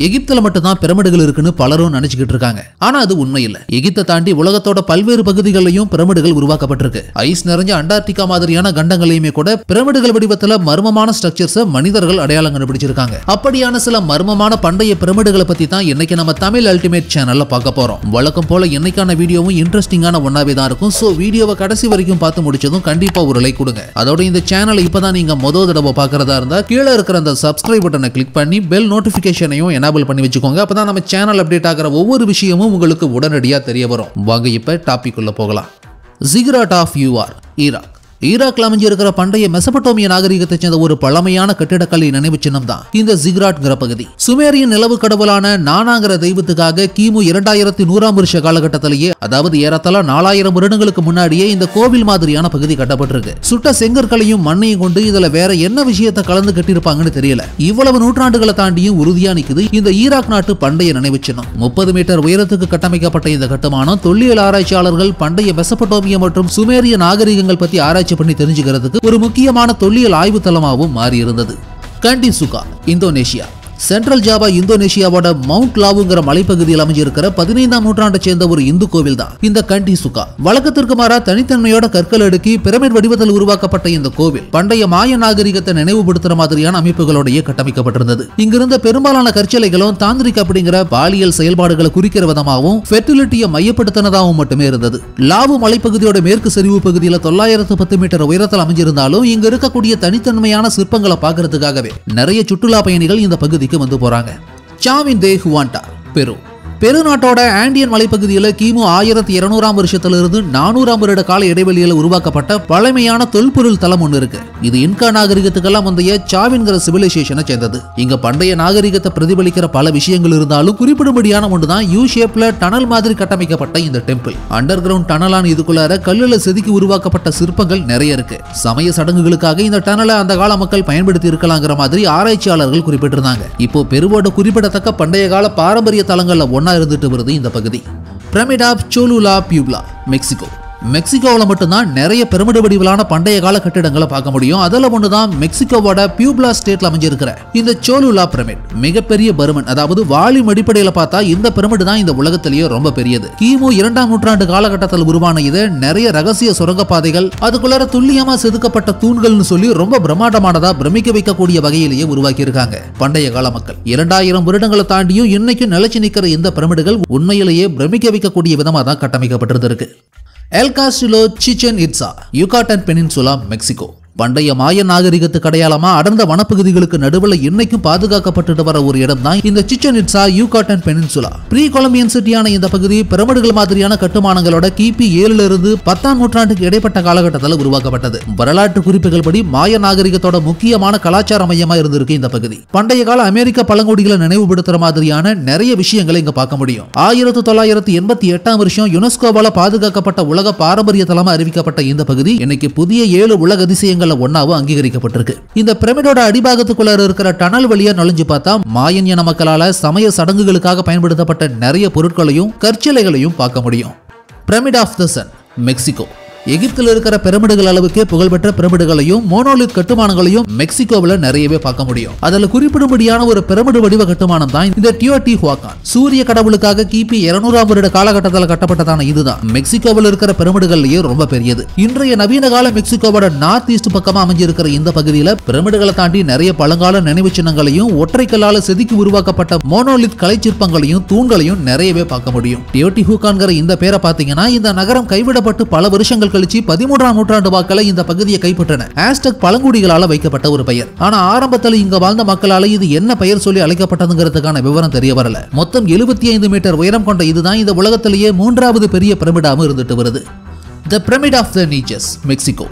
எகிப்துல மட்டும் தான் பிரமிடுகள் இருக்குன்னு பலரும் நினைச்சுக்கிட்டு இருக்காங்க. ஆனா அது உண்மை இல்ல. எகிப்தை தாண்டி உலகத்தோட பல்வேறு பகுதிகளிலும் பிரமிடுகள் உருவாக்கப்பட்டிருக்கு. ஐஸ் நிறைஞ்ச அண்டார்டிகா மாதிரியான கண்டங்களையுமே கூட பிரமிடுகள் வடிவத்துல மர்மமான ஸ்ட்ரக்சர்ஸ் மனிதர்கள் அடையாளம் கண்டுபிடிச்சிருக்காங்க. அப்படியான சில மர்மமான பண்டைய பிரமிடுகளை பத்தி தான் இன்னைக்கு நம்ம தமிழ் அல்டிமேட் சேனல்ல பார்க்க போறோம். வழக்கம் போல இன்னைக்கான வீடியோவும் இன்ட்ரெஸ்டிங்கான ஒன்னாவே தான் இருக்கும். சோ வீடியோவை கடைசி வரைக்கும் பார்த்து முடிச்சதும் கண்டிப்பா ஒரு லைக் கொடுங்க. அதோட இந்த சேனலை இப்பதான் நீங்க முதல் தடவை பார்க்கறதா இருந்தா கீழே இருக்கிற அந்த சப்ஸ்கிரைப் பட்டனை கிளிக் பண்ணி பெல் நோட்டிபிகேஷனையும் எனேபிள் பண்ணி வச்சுக்கோங்க. அப்பதான் நம்ம சேனல் அப்டேட் ஆகிற ஒவ்வொரு விஷயமும் உங்களுக்கு உடனடியா தெரிய வரும். வாங்க இப்ப டாபிக் உள்ள போகலாம். Ziggurat of Ur, Iraq. ஈராக்ல அமைஞ்சிருக்கிற பண்டைய மெசபடோமிய நாகரிகத்தை சேர்ந்த ஒரு பழமையான கட்டிடக்கலை நினைவு சின்னம் தான் இந்த ஜிகுராட்ங்கிற பகுதி. சுமேரியன் நிலவு கடவுளான நானாங்கிற தெய்வத்துக்காக கிமு 2100 வருஷ காலகட்டத்திலேயே, அதாவது ஏறத்தாழ 4000 வருடங்களுக்கு முன்னாடியே இந்த கோவில் மாதிரியான பகுதி கட்டப்பட்டிருக்கு. சுட்ட செங்கற்களையும் மண்ணையும் கொண்டு இதுல வேற என்ன விஷயத்தை கலந்து கட்டியிருப்பாங்கன்னு தெரியல. இவ்வளவு நூற்றாண்டுகளை தாண்டியும் உறுதியா நிக்குது இந்த ஈராக் நாட்டு பண்டைய நினைவு சின்னம். 30 மீட்டர் உயரத்துக்கு கட்டமைக்கப்பட்ட இந்த கட்டுமானம் தொல்லியல் ஆராய்ச்சியாளர்கள் பண்டைய மெசபடோமிய மற்றும் சுமேரிய நாகரிகங்கள் பத்தி ஆராய்ச்சி பண்ணி தெரிஞ்சுக்கிறதுக்கு ஒரு முக்கியமான தொல்லியல் ஆய்வு தளமாகவும் மாறி இருந்தது. கண்டி சுகா, இந்தோனேஷியா. சென்ட்ரல் ஜாவா இந்தோனேஷியாவோட மவுண்ட் லாவுங்கிற மலைப்பகுதியில் அமைஞ்சிருக்கிற 15ஆம் நூற்றாண்டை சேர்ந்த ஒரு இந்து கோவில் தான் இந்த கண்டி சுகா. வழக்கத்திற்கு மாறா தனித்தன்மையோட கற்கள் அடுக்கி பிரமிட் வடிவத்தில் உருவாக்கப்பட்ட இந்த கோவில் பண்டைய மாய நாகரிகத்தை நினைவுபடுத்துற மாதிரியான அமைப்புகளோடய கட்டமைக்கப்பட்டிருந்தது. இங்கிருந்த பெரும்பாலான கற்சிலைகளும் தாந்திரிக் அப்படிங்கிற பாலியல் செயல்பாடுகளை குறிக்கிற விதமாகவும் ஃபெர்டிலிட்டியை மையப்படுத்தினதாகவும் மட்டுமே இருந்தது. லாவு மலைப்பகுதியோட மேற்கு சரிவு பகுதியில் 910 மீட்டர் உயரத்தில் அமைஞ்சிருந்தாலும் இங்க இருக்கக்கூடிய தனித்தன்மையான சிற்பங்களை பார்க்கறதுக்காகவே நிறைய சுற்றுலா பயணிகள் இந்த பகுதிக்கு வந்து போறாங்க. சாவின் தே ஹுவாண்டா, பெரு. பெரு நாட்டோட ஆண்டியன் மலைப்பகுதியில் கிமு 1200 வருஷத்திலிருந்து 400 வருட கால இடைவெளியில் உருவாக்கப்பட்ட பழமையான தொல்பொருள் தளம் ஒன்று இருக்கு. இது இன்கா நாகரிகத்துக்கெல்லாம் முந்தைய சாவின்கிற சிவிலைசேஷனை சேர்ந்தது. இங்க பண்டைய நாகரிகத்தை பிரதிபலிக்கிற பல விஷயங்கள் இருந்தாலும் குறிப்பிடும்படியான ஒன்றுதான் யூ ஷேப்ல டனல் மாதிரி கட்டமைக்கப்பட்ட இந்த டெம்பிள். அண்டர் கிரவுண்ட் டனலான இதுக்குள்ளார கல்லுல செதுக்கி உருவாக்கப்பட்ட சிற்பங்கள் நிறைய இருக்கு. சமய சடங்குகளுக்காக இந்த டனலை அந்த கால மக்கள் பயன்படுத்தி இருக்கலாங்கிற மாதிரி ஆராய்ச்சியாளர்கள் குறிப்பிட்டிருந்தாங்க. இப்போ பெருவோட குறிப்பிடத்தக்க பண்டைய கால பாரம்பரிய தலங்கள்ல ஒன்னா இருந்துட்டு வருது இந்த பகுதி. Pyramid of Cholula Puebla, Mexico. மெக்சிகோவில் மட்டும்தான் நிறைய பிரமிடு வடிவிலான பண்டைய கால கட்டிடங்களை பார்க்க முடியும். அதில் ஒண்ணுதான் மெக்சிகோவோட பியூப்லா ஸ்டேட்ல அமைஞ்சிருக்கிற இந்த சோலுலா பிரமிட். மிகப்பெரிய பருமன், அதாவது வால்யூம் அடிப்படையில் பார்த்தா இந்த பிரமிடு தான் இந்த உலகத்திலேயே ரொம்ப பெரியது. கிமு 2ஆம் நூற்றாண்டு காலகட்டத்தில் உருவான இது நிறைய ரகசிய சுரங்கப்பாதைகள், அதுக்குள்ளார துல்லியமா செதுக்கப்பட்ட தூண்கள்னு சொல்லி ரொம்ப பிரம்மாண்டமானதா பிரமிக்க வைக்கக்கூடிய வகையிலேயே உருவாக்கி இருக்காங்க பண்டைய கால மக்கள். 2000 வருடங்களை தாண்டியும் இன்னைக்கு நிலைச்சு நிற்கிற இந்த பிரமிடுகள் உண்மையிலேயே பிரமிக்க வைக்கக்கூடிய விதமா தான் கட்டமைக்கப்பட்டிருக்கு. El Castillo Chichen Itza, Yucatan peninsula, Mexico. பண்டைய மாய நாகரிகத்துக்கு அடையாளமா அடர்ந்த வனப்பகுதிகளுக்கு நடுவில் இன்னைக்கும் பாதுகாக்கப்பட்டு வர ஒரு இடம் தான் இந்த Chichen Itza Yucatan peninsula. Pre Columbian சிட்டியான இந்த பகுதி பிரமிடுகள் மாதிரியான கட்டுமானங்களோட கிபி 7 இருந்து 10ஆம் நூற்றாண்டுக்கு இடைப்பட்ட காலகட்டத்தில் உருவாக்கப்பட்டது. வரலாற்று குறிப்புகள் படி மாய நாகரிகத்தோட முக்கியமான கலாச்சார மையமா இருந்திருக்கு இந்த பகுதி. பண்டைய கால அமெரிக்க பழங்குடிகளை நினைவுபடுத்துற மாதிரியான நிறைய விஷயங்களை இங்க பார்க்க முடியும். 1988ஆம் வருஷம் யுனெஸ்கோவால பாதுகாக்கப்பட்ட உலக பாரம்பரிய தலமா அறிவிக்கப்பட்ட இந்த பகுதி இன்னைக்கு புதிய 7 உலக அதிசயங்கள் ஒன்னாவும் அங்கீகரிக்கப்பட்டிருக்கு. இந்த பிரமிடோட அடிபாகத்துக்குள்ள இருக்கிற டனல் வழியா நுழைஞ்சு பார்த்தா மாயன் இன மக்களால சமய சடங்குகளுக்காக பயன்படுத்தப்பட்ட நிறைய பொருட்களையும் கற்சிலைகளையும் பார்க்க முடியும். Pyramid of the Sun, Mexico. எகிப்தில் இருக்கிற பிரமிடுகள் அளவுக்கே புகழ்பெற்ற பிரமிடுகளையும் மோனோலித் கட்டுமானங்களையும் மெக்சிகோவில் நிறையவே பார்க்க முடியும். அதில் குறிப்பிடும்படியான ஒரு பிரமிடு வடிவ கட்டுமானம் தான் இந்த டியோட்டிஹுவாகான். சூரிய கடவுளுக்காக கிபி 200ஆம் வருட காலகட்டத்தில் கட்டப்பட்டதான இதுதான் மெக்சிகோவில் இருக்கிற பிரமிடுகள்லயே ரொம்ப பெரியது. இன்றைய நவீன கால மெக்சிகோவோட நார்த் ஈஸ்ட் பக்கமா அமைஞ்சிருக்கிற இந்த பகுதியில் பிரமிடுகளை தாண்டி நிறைய பழங்கால நினைவு சின்னங்களையும் ஒற்றைக்கல்லால செதுக்கி உருவாக்கப்பட்ட மோனோலித் கலை சிற்பங்களையும் தூண்களையும் நிறையவே பார்க்க முடியும். டியோட்டிஹுவாகான்கிற இந்த பேரை பார்த்தீங்கன்னா இந்த நகரம் கைவிடப்பட்டு பல வருஷங்கள் கழிச்சு 13ஆம் நூற்றாண்டு வாக்கில் இந்த பகுதியை கைப்பற்றின ஆஸ்டக் பழங்குடிகளால வைக்கப்பட்ட ஒரு பெயர். ஆனா ஆரம்பத்தில் இங்க வாழ்ந்த மக்களால இது என்ன பெயர் சொல்லி அழைக்கப்பட்டதுங்கிறதுக்கான விவரம் தெரிய வரல. மொத்தம் 75 மீட்டர் உயரம் கொண்ட இதுதான் இந்த உலகத்திலேயே 3வது பெரிய பிரமிடாக இருந்துட்டு வருது. தி பிரமிட் ஆஃப் தி நீச்சஸ், மெக்சிகோ.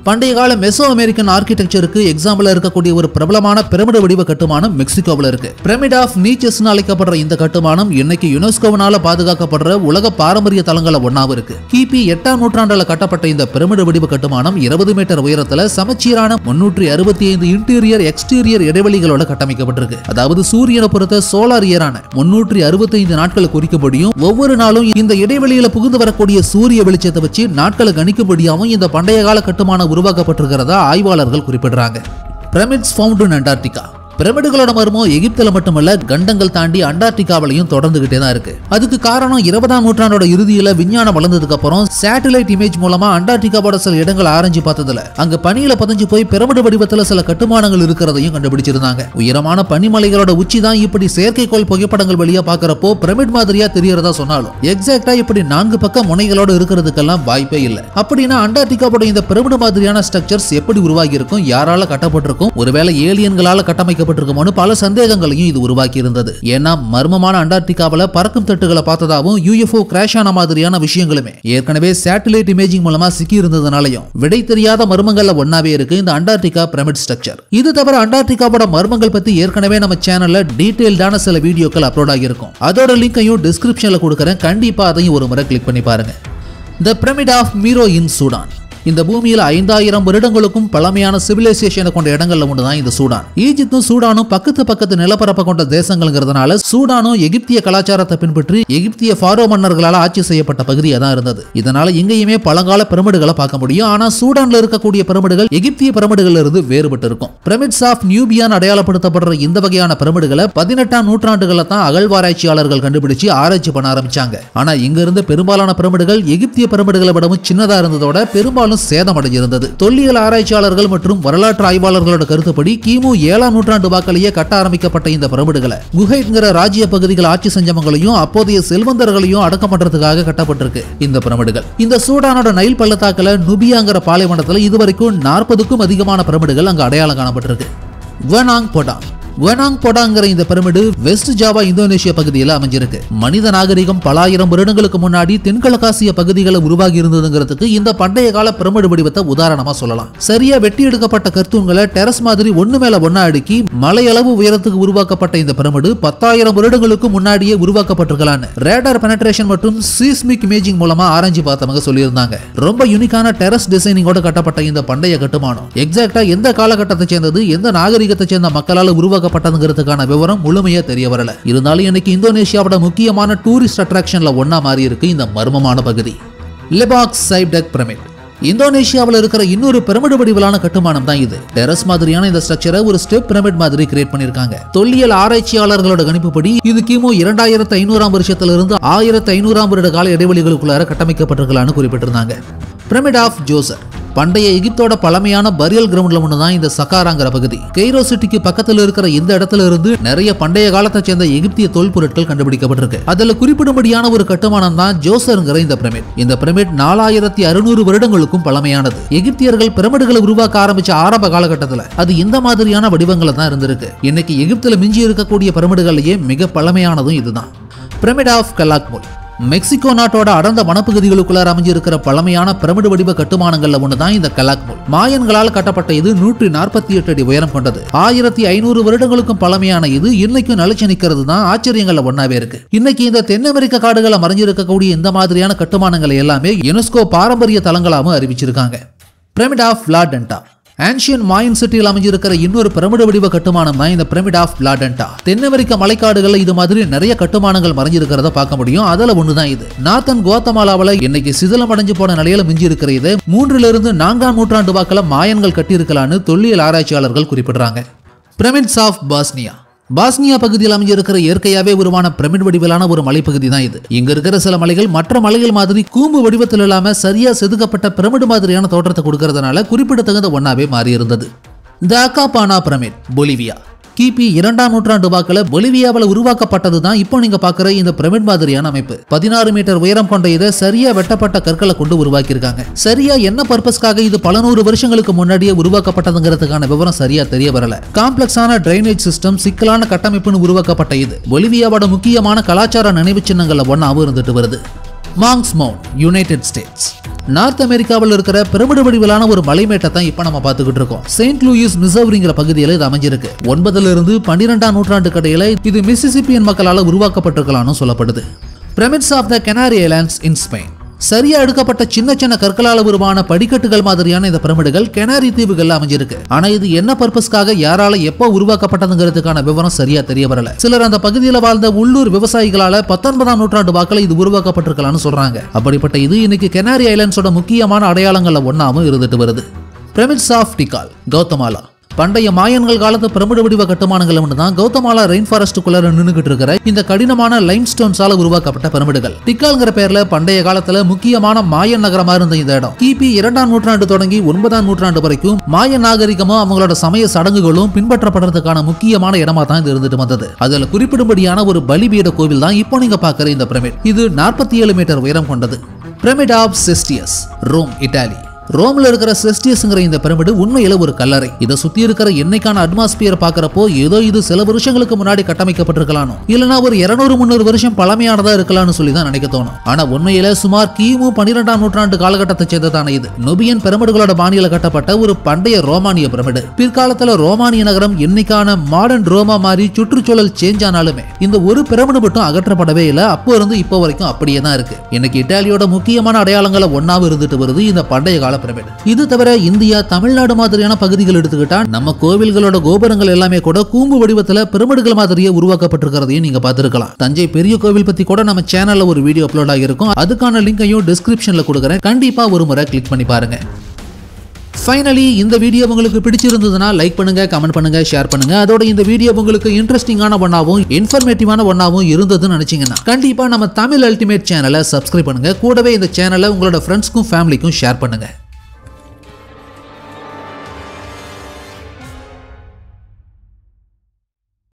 பண்டைய கால மெசோ அமெரிக்கன் ஆர்கிடெக்சருக்கு எக்ஸாம்பிளா இருக்கக்கூடிய ஒரு பிரபலமான பிரமிடு வடிவ கட்டுமானம் மெக்சிகோவில் இருக்கு. பிரமிட் ஆஃப் நீச்சஸ்னு அழைக்கப்படுற இந்த கட்டுமானம் இன்னைக்கு யுனெஸ்கோவினால பாதுகாக்கப்படுற உலக பாரம்பரிய தலங்கள ஒன்னாவும் இருக்கு. கிபி 8ஆம் நூற்றாண்டுல கட்டப்பட்ட இந்த பிரமிடு வடிவ கட்டுமானம் 20 மீட்டர் உயரத்துல சமச்சீரான 365 இன்டீரியர் எக்ஸ்டீரியர் இடைவெளிகளோட கட்டமைக்கப்பட்டிருக்கு. அதாவது சூரியனை பொறுத்த சோலார் இயரான 365 நாட்களை குறிக்கும்படியும் ஒவ்வொரு நாளும் இந்த இடைவெளியில புகுந்து வரக்கூடிய சூரிய வெளிச்சத்தை வச்சு நாட்களை கணிக்கும்படியாகவும் இந்த பண்டைய கால கட்டுமான உருவாக்கப்பட்டிருக்கிறதா ஆய்வாளர்கள் குறிப்பிடுறாங்க. பிரமிட்ஸ் ஃபவுண்ட் இன் அண்டார்டிகா, பிரமிடுகளோட மர்மம் எகிப்துல மட்டுமல்ல கண்டங்கள் தாண்டி அண்டார்டிகாவிலையும் தொடர்ந்துகிட்டே தான் இருக்கு. அதுக்கு காரணம் 20ஆம் நூற்றாண்டோட இறுதியில விஞ்ஞானம் வளர்ந்ததுக்கு அப்புறம் சேட்டலைட் இமேஜ் மூலமா அண்டார்டிகாவோட சில இடங்களை ஆராய்ச்சி பார்த்ததுல அங்க பனியில பதிஞ்சு போய் பிரமிடு வடிவத்துல சில கட்டுமானங்கள் இருக்கிறதையும் கண்டுபிடிச்சிருந்தாங்க. உயரமான பனிமலைகளோட உச்சி தான் இப்படி செயற்கைக்கோள் புகைப்படங்கள் வழியா பாக்குறப்போ பிரமிட் மாதிரியா தெரியறதா சொன்னாலும் எக்ஸாக்டா இப்படி 4 பக்க முனைகளோட இருக்கிறதுக்கெல்லாம் வாய்ப்பே இல்ல. அப்படின்னா அண்டார்டிகாவோட இந்த பிரமிடு மாதிரியான ஸ்ட்ரக்சர்ஸ் எப்படி உருவாகி இருக்கும், யாரால கட்டப்பட்டிருக்கும், ஒருவேளை ஏலியன்களால கட்டமைக்க பல சந்தேகங்களையும் இது உருவாக்கி இருந்தது. ஏன்னா மர்மமான அண்டார்டிகாவில பறக்கும் தட்டுகளை பார்த்ததாவும் UFO கிராஷ் ஆன மாதிரியான விஷயங்களுமே ஏற்கனவே சேட்டலைட் இமேஜிங் மூலமா சிக்கி இருந்ததுனாலையும் விடை தெரியாத மர்மங்கள்ல ஒன்னாவே இருக்கு இந்த அண்டார்டிகா பிரமிட் ஸ்ட்ரக்சர். இது தவிர அண்டார்டிகாவோட மர்மங்கள் பத்தி ஏற்கனவே நம்ம சேனல்ல டீடைல்டான சில வீடியோக்கள் அப்லோட் ஆகியிருக்கும். அதோட லிங்கையும் டிஸ்கிரிப்ஷன்ல கொடுக்கறேன், கண்டிப்பா அதையும் ஒரு முறை கிளிக் பண்ணி பாருங்க. The Pyramid of Meroe in Sudan. இந்த பூமியில 5000 வருடங்களுக்கும் பழமையான சிவிலைசேஷனை கொண்ட இடங்கள்ல ஒன்றுதான் இந்த சூடான். ஈஜிப்தும் சூடானும் பக்கத்து நிலப்பரப்பை கொண்ட தேசங்கள்ங்கிறதுனால சூடானும் எகிப்திய கலாச்சாரத்தை பின்பற்றி எகிப்திய ஃபாரோ மன்னர்களால் ஆட்சி செய்யப்பட்ட பகுதியா தான் இருந்தது. இதனால இங்கேயுமே பழங்கால பிரமிடுகளை பார்க்க முடியும். ஆனா சூடான்ல இருக்கக்கூடிய பிரமிடுகள் எகிப்திய பிரமிடுகள்ல இருந்து வேறுபட்டு இருக்கும். பிரமிட்ஸ் ஆஃப் நியூபியான் அடையாளப்படுத்தப்படுற இந்த வகையான பிரமிடுகளை 18ஆம் நூற்றாண்டுகள தான் அகழ்வாராய்ச்சியாளர்கள் கண்டுபிடிச்சு ஆராய்ச்சி பண்ண ஆரம்பிச்சாங்க. ஆனா இங்க இருந்த பெரும்பாலான பிரமிடுகள் எகிப்திய பிரமிடுகளை விடவும் சின்னதா இருந்ததோட பெரும்பாலும் சேதமடைந்திருந்தது. தொல்லியல் ஆராய்ச்சியாளர்கள் மற்றும் வரலாற்று ஆய்வாளர்களோட கருத்துப்படி கிமு 7ஆம் நூற்றாண்டு வாக்கிலேயே கட்ட ஆரம்பிக்கப்பட்ட இந்த பிரமிடுகளை குஹைட்ங்கிற ராஜ்ய பகுதிகள் ஆட்சி செஞ்சவங்களையும் அப்போதைய செல்வந்தர்களையும் அடக்கம் பண்றதுக்காக கட்டப்பட்டிருக்கு இந்த பிரமிடுகள். இந்த சூடானோட நைல் பள்ளத்தாக்குல நுபியாங்கிற பாலைவனத்துல இதுவரைக்கும் 40க்கும் அதிகமான பிரமிடுகள் அங்க அடையாளம் காணப்பட்டிருக்கு. வனாங் பொடாங் வனாங்பொடாங்கிற இந்த பிரமிடு வெஸ்ட் ஜாவா இந்தோனேஷியா பகுதியில் அமைஞ்சிருக்கு. மனித நாகரிகம் பல ஆயிரம் வருடங்களுக்கு முன்னாடி தென்கிழக்காசிய பகுதிகளை உருவாகி இருந்ததுங்கிறதுக்கு இந்த பண்டைய கால பிரமிடு வடிவத்தை உதாரணமா சொல்லலாம். சரியா வெட்டி எடுக்கப்பட்ட கர்த்தூன்களை டெரஸ் மாதிரி ஒண்ணு மேல ஒண்ணா அடுக்கி மலையளவு உயரத்துக்கு உருவாக்கப்பட்ட இந்த பிரமிடு 10,000 வருடங்களுக்கு முன்னாடியே உருவாக்கப்பட்டிருக்கலான்னு ரேடார் பெனட்ரேஷன் மற்றும் சீஸ்மிக் இமேஜிங் மூலமா ஆராய்ச்சி பார்த்தவங்க சொல்லியிருந்தாங்க. ரொம்ப யூனிக்கான டெரஸ் டிசைனிங்கோட கட்டப்பட்ட இந்த பண்டைய கட்டுமானம் எக்ஸாக்டா எந்த காலகட்டத்தை சேர்ந்தது, எந்த நாகரிகத்தை சேர்ந்த மக்களால் உருவாக்கப்பட்டதுங்கிறதுக்கான விவரம் முழுமையா தெரிய வரல. இருந்தாலும் இன்னைக்கு இந்தோனேஷியாவோட முக்கியமான டூரிஸ்ட் அட்ராக்ஷன்ல ஒன்னா மாறி இருக்கு இந்த மர்மமான பகுதி. லெபாக் சைப்டெக் பிரமிட் இந்தோனேஷியாவில் இருக்கிற இன்னொரு பிரமிடு வடிவிலான கட்டுமானம் தான் இது. டெரஸ் மாதிரியான இந்த ஸ்ட்ரக்சரை ஒரு ஸ்டெப் பிரமிட் மாதிரி கிரியேட் பண்ணிருக்காங்க. தொல்லியல் ஆராய்ச்சியாளர்களோட கணிப்புப்படி இது கிமு 2500ஆம் வருஷத்திலிருந்து 1500ஆம் வருட கால இடைவெளிகளுக்குள்ளார கட்டமைக்கப்பட்டிருக்கலாம்னு குறிப்பிட்டிருந்தாங்க. பிரமிட் ஆஃப் ஜோசர் பண்டைய எகிப்தோட பழமையான பரியல் கிரவுண்ட்ல ஒண்ணுதான் இந்த சக்காராங்கிற பகுதி. கெய்ரோ சிட்டிக்கு பக்கத்துல இருக்கிற இந்த இடத்துல இருந்து நிறைய பண்டைய காலத்தை சேர்ந்த எகிப்திய தொல்பொருட்கள் கண்டுபிடிக்கப்பட்டிருக்கு. அதுல குறிப்பிடும்படியான ஒரு கட்டுமானம் தான் ஜோசர்ங்கிற இந்த பிரமிட். இந்த பிரமிட் 4600 வருடங்களுக்கும் பழமையானது. எகிப்தியர்கள் பிரமிடுகளை உருவாக்க ஆரம்பிச்ச ஆரம்ப காலகட்டத்துல அது இந்த மாதிரியான வடிவங்களை தான் இருந்திருக்கு. இன்னைக்கு எகிப்துல மிஞ்சி இருக்கக்கூடிய பிரமிடுகள்லயே மிக பழமையானதும் இதுதான். பிரமிட் ஆஃப் கலாக்முல் மெக்சிகோ நாட்டோட அடர்ந்த வனப்பகுதிகளுக்குள்ளார அமைஞ்சிருக்கிற பழமையான பிரமிடு வடிவ கட்டுமானங்கள்ல ஒண்ணுதான் இந்த கலாக்முல். மாயன்களால் கட்டப்பட்ட இது 148 அடி உயரம் கொண்டது. 1500 வருடங்களுக்கும் பழமையான இது இன்னைக்கும் நிலைச்சு நிக்கிறது தான் ஆச்சரியங்கள்ல ஒன்னாவே இருக்கு. இன்னைக்கு இந்த தென் அமெரிக்க காடுகளை மறைஞ்சிருக்கக்கூடிய இந்த மாதிரியான கட்டுமானங்களை எல்லாமே யுனெஸ்கோ பாரம்பரிய தலங்களாகவும் அறிவிச்சிருக்காங்க. பிரமிட் ஆஃப் லா டென்டா ஆன்ஷியன் மாயன் சிட்டியில் அமைஞ்சிருக்கிற இன்னொரு பிரமிடு வடிவ கட்டுமானம் தான் இந்த பிரமிட் ஆஃப் லா டென்டா. தென் அமெரிக்க மலைக்காடுகள்ல இது மாதிரி நிறைய கட்டுமானங்கள் மறைஞ்சிருக்கிறத பார்க்க முடியும். அதுல ஒண்ணுதான் இது. நார்த்தன் குவாத்தமாலாவில் இன்னைக்கு சிதிலம் அடைஞ்சு போன நிலையில மிஞ்சி இருக்கிற இது 3லிருந்து 4ஆம் நூற்றாண்டு வாக்கில மாயன்கள் கட்டியிருக்கலான்னு தொல்லியல் ஆராய்ச்சியாளர்கள் குறிப்பிடுறாங்க. பிரமிட்ஸ் ஆஃப் பாஸ்னியா பாஸ்னியா பகுதியில் அமைஞ்சிருக்கிற இயற்கையாவே உருவான பிரமிட் வடிவிலான ஒரு மலைப்பகுதி தான் இது. இங்க இருக்கிற சில மலைகள் மற்ற மலைகள் மாதிரி கூம்பு வடிவத்தில் இல்லாம சரியா செதுக்கப்பட்ட பிரமிடு மாதிரியான தோற்றத்தை கொடுக்கறதுனால குறிப்பிடத்தகுந்த ஒன்னாவே மாறி இருந்தது. த அகாபானா பிரமிட் பொலிவியா கிபி 2ஆம் நூற்றாண்டு வாக்கில் பொலிவியாவில் உருவாக்கப்பட்டது தான் இப்போ நீங்க பாக்குற இந்த பிரமிட் மாதிரியான அமைப்பு. 16 மீட்டர் உயரம் கொண்ட இதை சரியா வெட்டப்பட்ட கற்களை கொண்டு உருவாக்கி இருக்காங்க. சரியா என்ன பர்பஸ்க்காக இது பல நூறு வருஷங்களுக்கு முன்னாடியே உருவாக்கப்பட்டதுங்கிறதுக்கான விவரம் சரியா தெரிய வரல. காம்ப்ளெக்ஸான டிரைனேஜ் சிஸ்டம், சிக்கலான கட்டமைப்புன்னு உருவாக்கப்பட்ட இது பொலிவியாவோட முக்கியமான கலாச்சார நினைவு சின்னங்கள்ல ஒன்னாவும் இருந்துட்டு வருது. Monks mount United states north அமெரிக்காவில் இருக்கிற பிரமிடு வடிவிலான ஒரு மலைமேட்டை தான் இப்ப நம்ம பார்த்துக்கிட்டு இருக்கோம். செயின்ட் லூயிஸ் மிசௌரிங்கிற பகுதியில் இது அமைஞ்சிருக்கு. 9லிருந்து 12ஆம் நூற்றாண்டு கடையில இது மிசிசிப்பியன் மக்களால் உருவாக்கப்பட்டிருக்கலாம்னு சொல்லப்படுது. Pyramids of the Canary Islands in Spain சரியா எடுக்கப்பட்ட சின்ன சின்ன கற்களால் உருவான படிக்கட்டுகள் மாதிரியான இந்த பிரமிடுகள் கெனாரி தீவுகள்ல அமைஞ்சிருக்கு. ஆனா இது என்ன பர்பஸ்க்காக யாரால எப்ப உருவாக்கப்பட்டதுங்கிறதுக்கான விவரம் சரியா தெரிய வரல. சிலர் அந்த பகுதியில் வாழ்ந்த உள்ளூர் விவசாயிகளால 19ஆம் நூற்றாண்டு வாக்கில் இது உருவாக்கப்பட்டிருக்கலாம்னு சொல்றாங்க. அப்படிப்பட்ட இது இன்னைக்கு கெனாரி ஐலாண்ட்ஸோட முக்கியமான அடையாளங்கள்ல ஒன்னாவும் இருந்துட்டு வருது. பிரமிட்ஸ் ஆஃப் டிகால் கௌதமாலா பண்டைய மாயன்கள் காலத்து பிரமிடு வடிவ கட்டுமானங்கள் தான் கௌதமாலா ரெயின் ஃபாரஸ்டுக்குள்ள நின்னுகிட்டு இருக்கிற இந்த கடினமான லைம்ஸ்டோன்ஸால உருவாக்கப்பட்ட பிரமிடுகள். டிக்கால்ங்கிற பேர்ல பண்டைய காலத்துல முக்கியமான மாயன் நகரமா இருந்த இந்த இடம் கிபி 2ஆம் நூற்றாண்டு தொடங்கி 9ஆம் நூற்றாண்டு வரைக்கும் மாய நாகரிகமும் அவங்களோட சமய சடங்குகளும் பின்பற்றப்படுறதுக்கான முக்கியமான இடமா தான் இது இருந்துட்டு வந்தது. அதுல குறிப்பிடும்படியான ஒரு பலிபீட கோவில் தான் இப்போ நீங்க பாக்குற இந்த பிரமிட். இது 47 மீட்டர் உயரம் கொண்டது. Pyramid of Cestius, Rome, Italy. ரோம்ல இருக்கிற செஸ்டியஸ்ங்கிற இந்த பிரமிடு உண்மையில ஒரு கல்லறை. இதை சுத்தி இருக்கிற என்னைக்கான அட்மாஸ்பியர் பாக்குறப்போ ஏதோ இது சில வருஷங்களுக்கு முன்னாடி கட்டமைக்கப்பட்டிருக்கலாம், இல்லனா ஒரு 200-300 வருஷம் பழமையானதா இருக்கலாம்னு சொல்லி தான் நினைக்க தோணும். ஆனா உண்மையில சுமார் கிமு 12ஆம் நூற்றாண்டு காலகட்டத்தை சேர்ந்ததான இது நுபியன் பிரமிடுகளோட பாணியில கட்டப்பட்ட ஒரு பண்டைய ரோமானிய பிரமிடு. பிற்காலத்துல ரோமானிய நகரம் என்னைக்கான மாடர்ன் ரோமா மாதிரி சுற்றுச்சூழல் சேஞ்ச் ஆனாலுமே இந்த ஒரு பிரமிடு மட்டும் அகற்றப்படவே இல்லை. அப்போ இருந்து இப்போ வரைக்கும் அப்படியே தான் இருக்கு. இன்னைக்கு இட்டாலியோட முக்கியமான அடையாளங்களை ஒன்னாவும் இருந்துட்டு வருது இந்த பண்டைய கால பிரமிடு. இது தவிர இந்தியா, தமிழ்நாடு மாதிரியான பகுதிகள் எடுத்துக்கிட்டா நம்ம கோவில்களோட கோபுரங்கள் எல்லாமே கூட கூம்பு வடிவத்துல பிரமிடுகள் மாதிரியே உருவாக்கப்பட்டிருக்கிறதையும் நீங்க பார்த்திருக்கலாம். தஞ்சை பெரிய கோவில் பத்தி கூட நம்ம சேனல்ல ஒரு வீடியோ அப்லோட் ஆகியிருக்கும். அதுக்கான லிங்கையும் டிஸ்கிரிப்ஷன்ல கொடுக்குறேன். கண்டிப்பா ஒரு முறை கிளிக் பண்ணி பாருங்க. ஃபைனலி இந்த வீடியோ உங்களுக்கு பிடிச்சிருந்ததுன்னா லைக் பண்ணுங்க, கமெண்ட் பண்ணுங்க, ஷேர் பண்ணுங்க. அதோட இந்த வீடியோ உங்களுக்கு இன்ட்ரெஸ்டிங்கான ஒன்னாவும் இன்ஃபர்மேட்டிவான ஒன்னாவும் இருந்ததுன்னு நினைச்சீங்கன்னா கண்டிப்பா நம்ம தமிழ் அல்டிமேட் சேனலை சப்ஸ்கிரைப் பண்ணுங்க. கூடவே இந்த சேனலை உங்களோட ஃப்ரெண்ட்ஸ்க்கும் ஃபேமிலிக்கும் ஷேர் பண்ணுங்க.